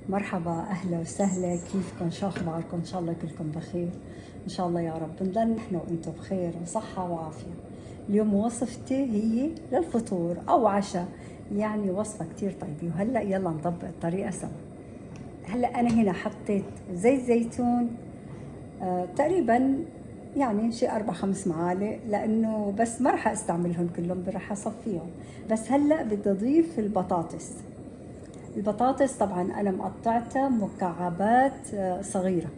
مرحبا، أهلا وسهلا. كيفكم؟ شو أخباركم؟ إن شاء الله كلكم بخير. إن شاء الله يا رب نضل نحن وأنتم بخير وصحة وعافية. اليوم وصفتي هي للفطور أو عشاء، يعني وصفة كتير طيبة. وهلأ يلا نطبق الطريقة سوا. هلأ أنا هنا حطيت زيت زيتون تقريبا يعني شي 4-5 معالق، لأنه بس ما رح استعملهم كلهم، رح أصفيهم. بس هلأ بدي أضيف البطاطس. البطاطس طبعا أنا مقطعتها مكعبات صغيرة،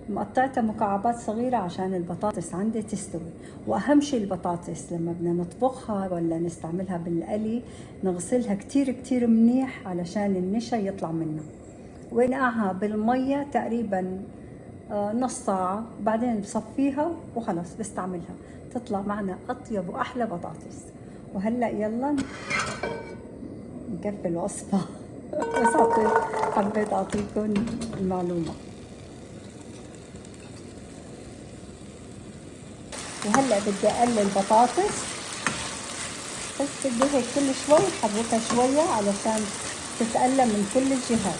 مقطعتها مكعبات صغيرة عشان البطاطس عندي تستوي. وأهم شيء البطاطس لما بدنا نطبخها ولا نستعملها بالقلي نغسلها كتير كتير منيح علشان النشا يطلع منها، ونقعها بالمية تقريبا نص ساعة، بعدين بصفيها وخلص بستعملها، تطلع معنا أطيب وأحلى بطاطس. وهلأ يلا نكفي الوصفة. بس حبيت أعطيكم المعلومة. وهلأ بدي أقلي البطاطس، بس بدي هيك كل شوي حركها شوية علشان تتقلى من كل الجهات.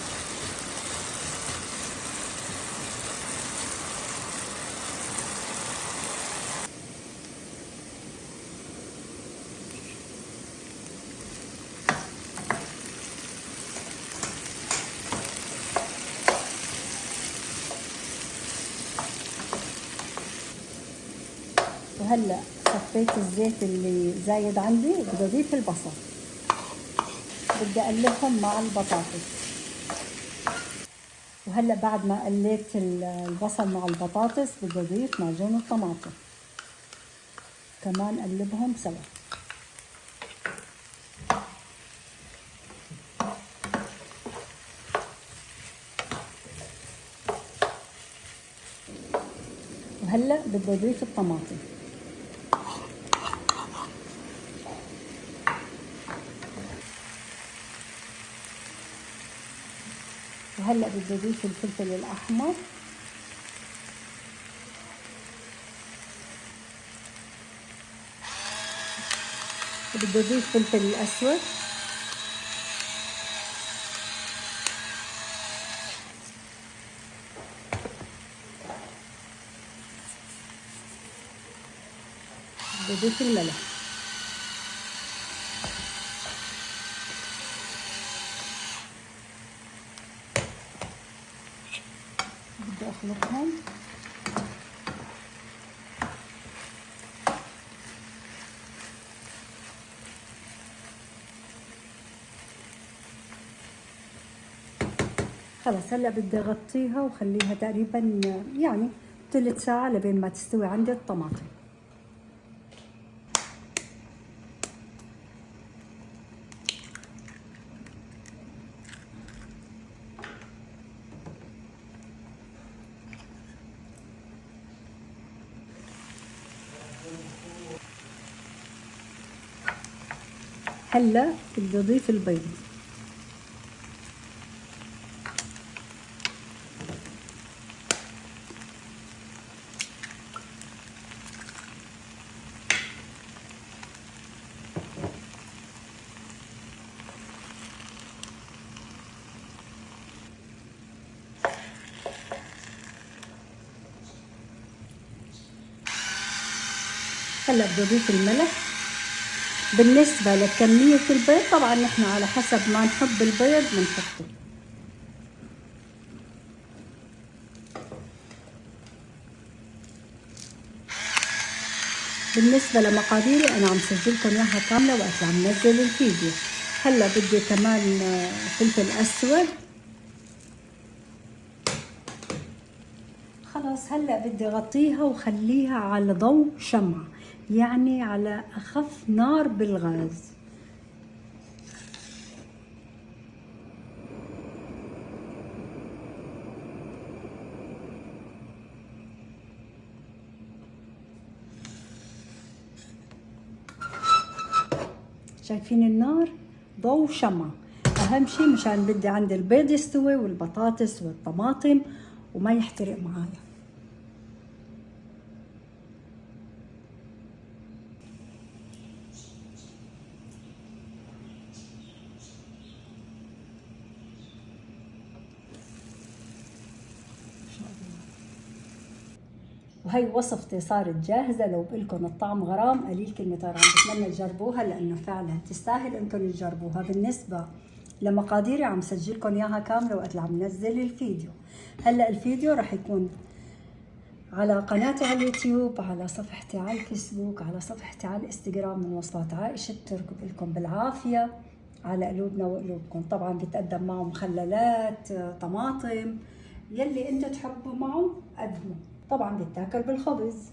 وهلأ صفيت الزيت اللي زايد عندي وبدي أضيف البصل، بدي أقلبهم مع البطاطس. وهلأ بعد ما قليت البصل مع البطاطس بدي أضيف معجون الطماطم كمان، قلبهم سوا. وهلأ بدي أضيف الطماطم. وهلأ بدي أضيف الفلفل الأحمر، وبدي أضيف فلفل الأسود، بدي أضيف الملح. بدي أخلطهم. خلص هلا بدي اغطيها وخليها تقريبا يعني ثلث ساعة لبين ما تستوي عندي الطماطم. هلا بدي اضيف البيض. هلا بدي اضيف الملح. بالنسبة لكمية البيض طبعا نحن على حسب ما نحب البيض بنحطه. بالنسبة لمقاديري أنا عم سجلكم إياها كاملة وقت عم نزل الفيديو. هلا بدي كمان فلفل أسود. خلاص هلا بدي أغطيها وخليها على ضوء شمعة، يعني على أخف نار بالغاز. شايفين النار؟ ضوء شمعة أهم شي، مشان بدي عندي البيض يستوي والبطاطس والطماطم وما يحترق معايا. وهي وصفتي صارت جاهزة. لو بقلكن الطعم غرام قليل كلمة غرام، بتمنى تجربوها لأنه فعلا تستاهل إنكم تجربوها. بالنسبة لمقاديري عم سجلكم إياها كاملة وقت اللي عم نزل الفيديو. هلأ الفيديو رح يكون على قناتي على اليوتيوب، على صفحتي على الفيسبوك، على صفحتي على الانستغرام من وصفات عائشة الترك. بقلكم بالعافية على قلوبنا وقلوبكم. طبعا بتقدم معه مخللات، طماطم، يلي انتم تحبوا معه قدموا. طبعا بتاكل بالخبز.